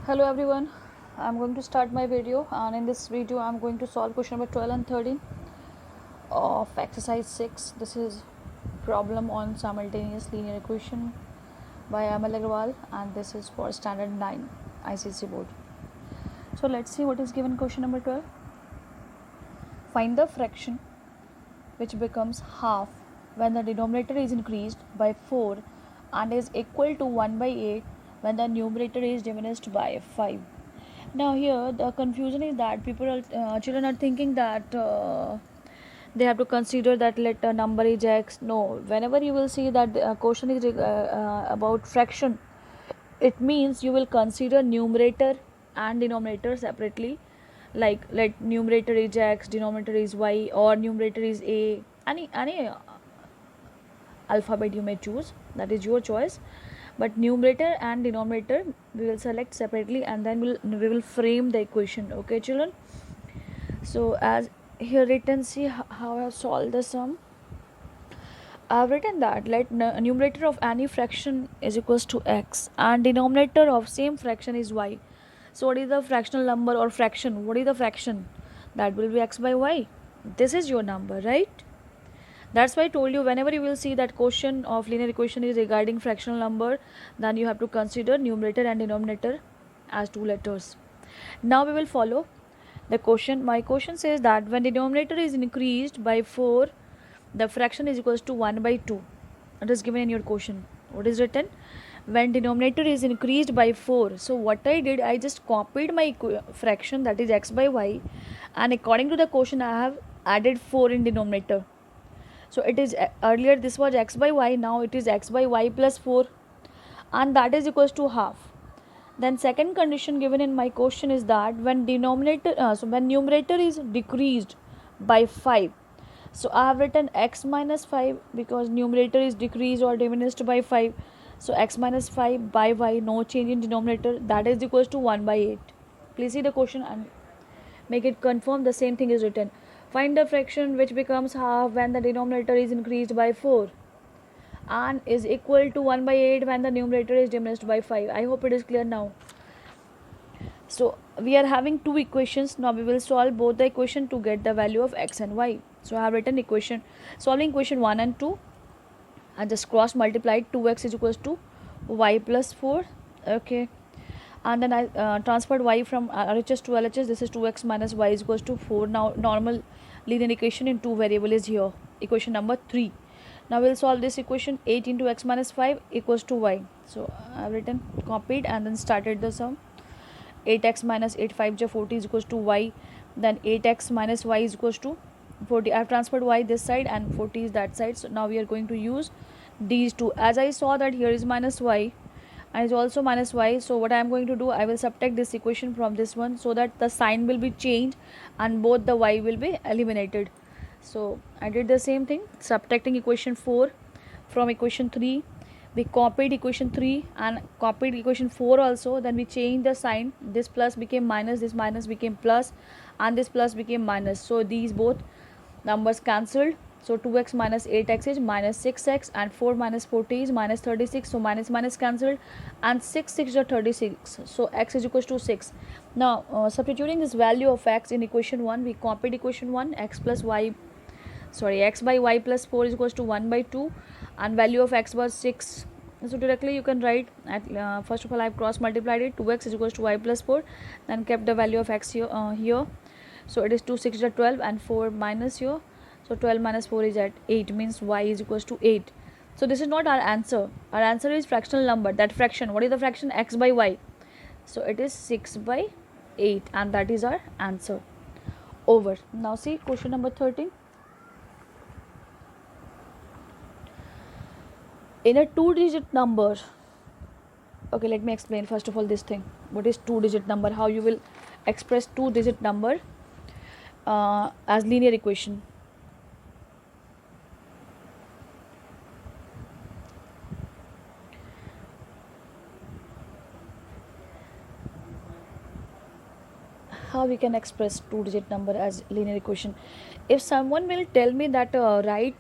Hello everyone, I'm going to start my video, and in this video I'm going to solve question number 12 and 13 of exercise 6. This is problem on simultaneous linear equation by Amal Agrawal, and this is for standard 9 ICC board. So let's see what is given question number 12. Find the fraction which becomes half when the denominator is increased by 4 and is equal to 1 by 8 when the numerator is diminished by 5. Now here the confusion is that children are thinking that they have to consider that let a number is x. No, whenever you will see that the question is about fraction, it means you will consider numerator and denominator separately, like let numerator is x, denominator is y, or numerator is a, any alphabet you may choose, that is your choice. But numerator and denominator we will select separately, and then we will frame the equation. Okay children, so as here written, see how I have solved the sum. I have written that let numerator of any fraction is equals to x and denominator of same fraction is y. So what is the fractional number or fraction? What is the fraction? That will be x by y. This is your number, right? That's why I told you whenever you will see that question of linear equation is regarding fractional number, then you have to consider numerator and denominator as two letters. Now we will follow the question. My question says that when denominator is increased by 4, the fraction is equals to 1 by 2. It is given in your question. What is written? When denominator is increased by 4. So what I did, I just copied my fraction, that is x by y, and according to the question I have added 4 in denominator. So it is earlier this was x by y, now it is x by y plus 4, and that is equals to half. Then second condition given in my question is that when when numerator is decreased by 5. So I have written x minus 5 because numerator is decreased or diminished by 5. So x minus 5 by y, no change in denominator, that is equals to 1 by 8. Please see the question and make it confirm the same thing is written. Find the fraction which becomes half when the denominator is increased by 4 and is equal to 1 by 8 when the numerator is diminished by 5. I hope it is clear now. So we are having two equations. Now we will solve both the equation to get the value of x and y. So I have written equation, solving equation 1 and 2. I just cross multiplied 2x is equals to y plus 4. Okay. And then I transferred y from RHS to LHS. This is 2x minus y is equals to 4. Now normal linear equation in two variable is here. Equation number 3. Now we'll solve this equation. 8 into x minus 5 equals to y. So I've written, copied, and then started the sum. 8x minus 8 5 40 is equals to y. Then 8x minus y is equals to 40. I've transferred y this side and 40 is that side. So now we are going to use these two. As I saw that here is minus y and is also minus y, so what I am going to do, I will subtract this equation from this one so that the sign will be changed and both the y will be eliminated. So I did the same thing, subtracting equation 4 from equation 3. We copied equation 3 and copied equation 4 also. Then we changed the sign. This plus became minus, this minus became plus, and this plus became minus. So these both numbers cancelled. So 2x minus 8x is minus 6x, and 4 minus 40 is minus 36. So minus minus cancelled, and 6 is 36. So x is equals to 6. Now substituting this value of x in equation 1, we copied equation 1, x by y plus 4 is equals to 1 by 2, and value of x was 6. So directly you can write at first of all I have cross multiplied it. 2x is equals to y plus 4, then kept the value of x here. So it is 2 6 is 12 and 4 minus here. So 12 minus 4 is at 8, means y is equals to 8. So this is not our answer. Our answer is fractional number. That fraction, what is the fraction? X by y. So it is 6 by 8, and that is our answer. Over. Now see question number 13. In a two-digit number, okay, let me explain first of all this thing. What is two-digit number? How you will express two-digit number as linear equation. How we can express two-digit number as linear equation? If someone will tell me that write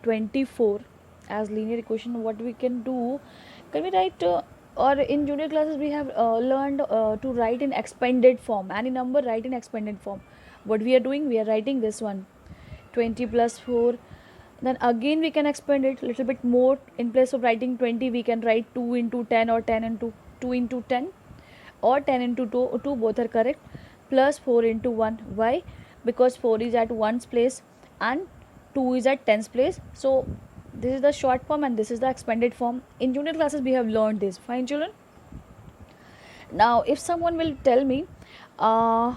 24 as linear equation, what we can do, can we write or in junior classes we have learned to write in expanded form. Any number write in expanded form. What we are doing, we are writing this one, 20 plus 4. Then again we can expand it a little bit more. In place of writing 20, we can write 2 into 10, or 10 into 2 into 10, or 10 into 2, both are correct, plus 4 into 1. Why? Because 4 is at 1's place and 2 is at 10's place. So this is the short form and this is the expanded form. In junior classes we have learned this. Fine, children. Now if someone will tell me how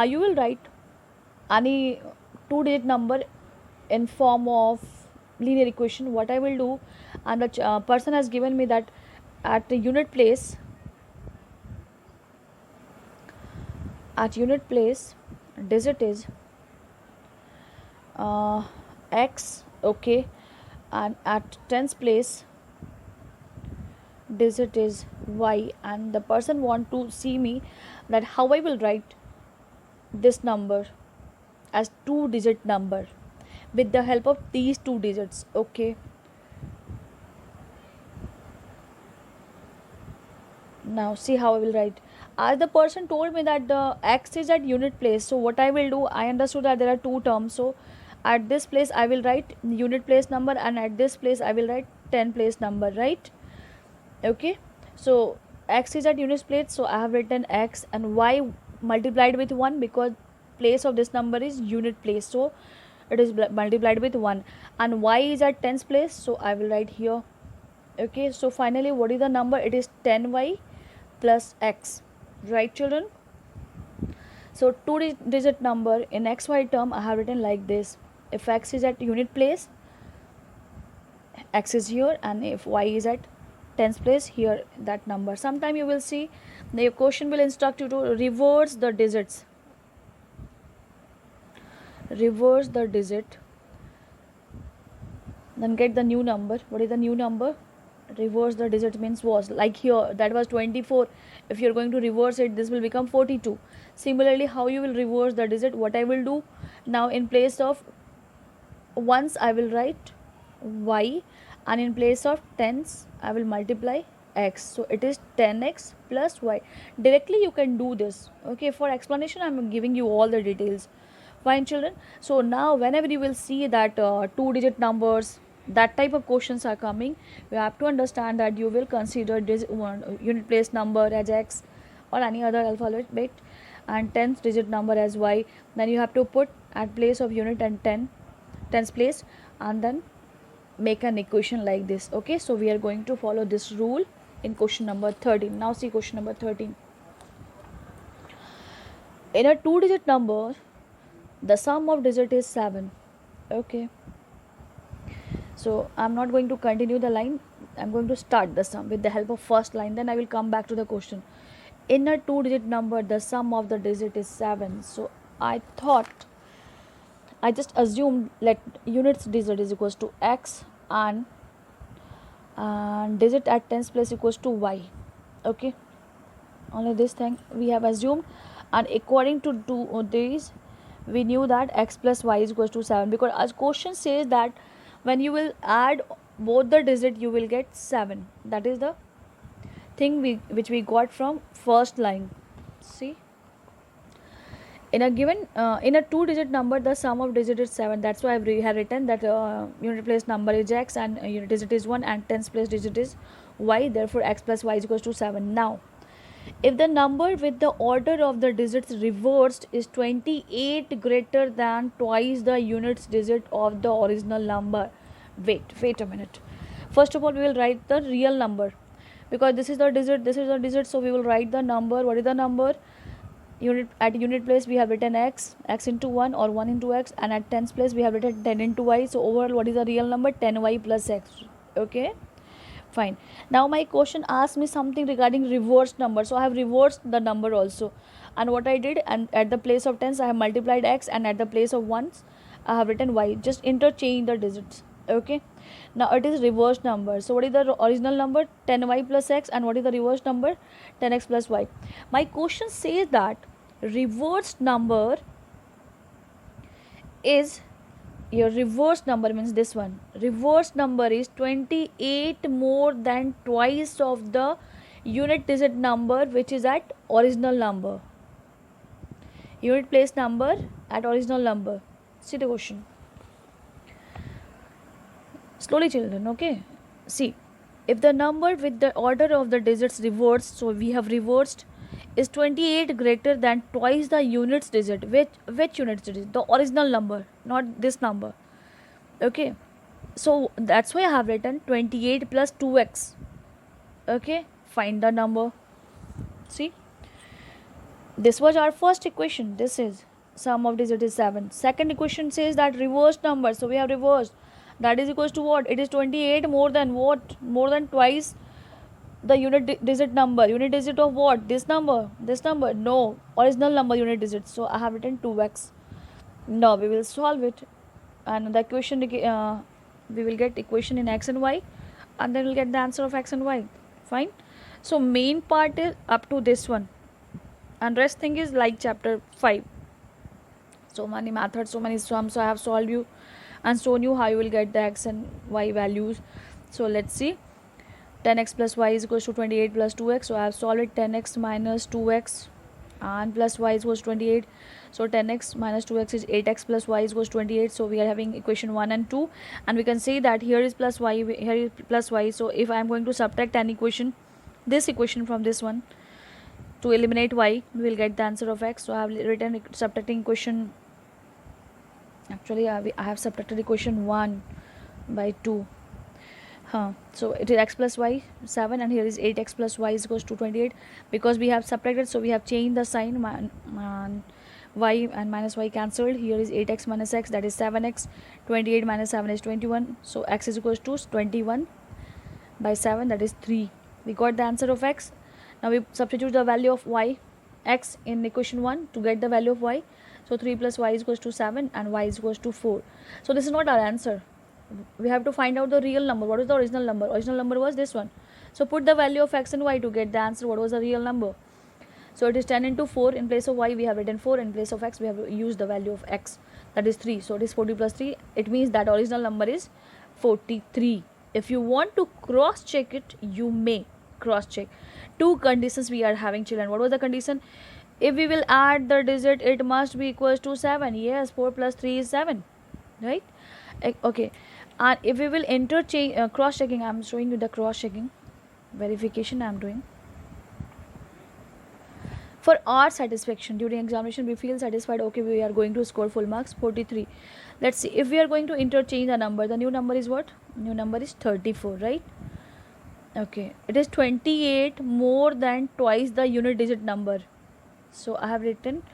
you will write any 2-digit number in form of linear equation, what I will do, and the person has given me that at the unit place, digit is x, okay, and at tens place digit is y, and the person want to see me that how I will write this number as 2-digit number with the help of these 2 digits. Okay, now see how I will write. As the person told me that the x is at unit place, so what I will do, I understood that there are 2 terms, so at this place I will write unit place number, and at this place I will write 10 place number, right? Okay, so x is at unit place, so I have written x, and y multiplied with 1 because place of this number is unit place, so it is multiplied with 1, and y is at 10's place, so I will write here. Okay, so finally what is the number? It is 10y plus x, right, children? So 2-digit number in xy term I have written like this. If x is at unit place, x is here, and if y is at 10's place, here that number. Sometime you will see the question will instruct you to reverse the digits. Reverse the digit, then get the new number. What is the new number? Reverse the digit means was, like here that was 24. If you are going to reverse it, this will become 42. Similarly, how you will reverse the digit? What I will do now, in place of ones I will write y, and in place of tens I will multiply x, so it is 10x plus y. Directly you can do this. Okay, for explanation I am giving you all the details. Fine, children. So now whenever you will see that 2-digit numbers, that type of questions are coming, you have to understand that you will consider unit place number as x or any other alphabet, and 10th digit number as y. Then you have to put at place of unit and 10's place, and then make an equation like this. Okay, so we are going to follow this rule in question number 13. Now see question number 13. In a 2-digit number, the sum of digit is 7. Okay, so I'm not going to continue the line. I'm going to start the sum with the help of first line, then I will come back to the question. In a 2-digit number, the sum of the digit is 7. So I just assumed let units digit is equals to x, and digit at 10's place equals to y. Okay, only this thing we have assumed, and according to these we knew that x plus y is equals to 7, because as question says that when you will add both the digit you will get 7. That is the thing which we got from first line. See, in a given in a 2-digit number, the sum of digit is 7. That's why I have written that unit place number is x, and unit digit is 1, and 10's place digit is y. Therefore x plus y is equals to 7. Now if the number with the order of the digits reversed is 28 greater than twice the units digit of the original number, wait a minute. First of all, we will write the real number, because this is the digit, so we will write the number. What is the number? At unit place we have written x into 1 or 1 into x, and at 10's place we have written 10 into y. So overall what is the real number? 10y plus x. Okay, fine. Now my question asked me something regarding reversed number, so I have reversed the number also. And what I did, and at the place of tens I have multiplied x, and at the place of ones I have written y. Just interchange the digits. Okay, now it is reversed number. So what is the original number? 10y plus x. And what is the reversed number? 10x plus y. My question says that reversed number is your reverse number means this one. Reverse number is 28 more than twice of the unit digit number which is at original number. Unit place number at original number. See the question. Slowly, children, okay? See, if the number with the order of the digits reversed, so we have reversed, is 28 greater than twice the units digit. Which units digit? The original number, not this number. Okay, so that's why I have written 28 plus 2x. Okay, find the number. See, this was our first equation. This is sum of digit is 7. Second equation says that reversed number, so we have reversed. That is equals to what? It is 28 more than what? More than twice the unit digit number. Unit digit of what? This number. This number. No. Original number unit digit. So I have written 2x. Now we will solve it. And the equation, we will get equation in x and y. And then we'll get the answer of x and y. Fine. So main part is up to this one. And rest thing is like chapter 5. So many methods, so many sums. So I have solved you and shown you how you will get the x and y values. So let's see. 10x plus y is equals to 28 plus 2x. So I have solved it. 10x minus 2x and plus y is equals to 28. So 10x minus 2x is 8x plus y is equals to 28. So we are having equation 1 and 2. And we can say that here is plus y, here is plus y. So if I am going to subtract an equation, this equation from this one, to eliminate y, we will get the answer of x. So I have written subtracting equation. Actually, I have subtracted equation 1 by 2. So it is x plus y 7 and here is 8x plus y is equals to 28. Because we have subtracted, so we have changed the sign, and y and minus y cancelled. Here is 8x minus x, that is 7x. 28 minus 7 is 21. So x is equals to 21 by 7, that is 3. We got the answer of x. Now we substitute the value of y, x in equation 1 to get the value of y. So 3 plus y is equals to 7 and y is equals to 4. So this is not our answer. We have to find out the real number. What is the original number? Original number was this one. So put the value of x and y to get the answer. What was the real number? So it is 10 into 4. In place of y we have written 4. In place of x we have used the value of x, that is 3. So it is 40 plus 3. It means that original number is 43. If you want to cross check it, you may cross check. Two conditions we are having, children. What was the condition? If we will add the digit, it must be equals to 7. Yes, 4 plus 3 is 7, right? Okay. And if we will interchange, cross checking, I am showing you the cross checking verification I am doing. For our satisfaction, during examination we feel satisfied, okay, we are going to score full marks, 43. Let's see, if we are going to interchange a number, the new number is what? New number is 34, right? Okay, it is 28 more than twice the unit digit number. So I have written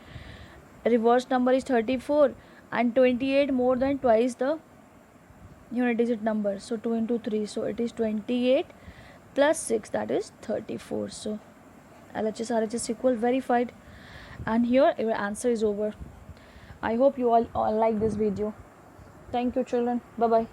reverse number is 34 and 28 more than twice the unit digit number. So 2 into 3, so it is 28 plus 6, that is 34. So LHS RHS equal verified, and here your answer is over. I hope you all like this video. Thank you, children. Bye bye.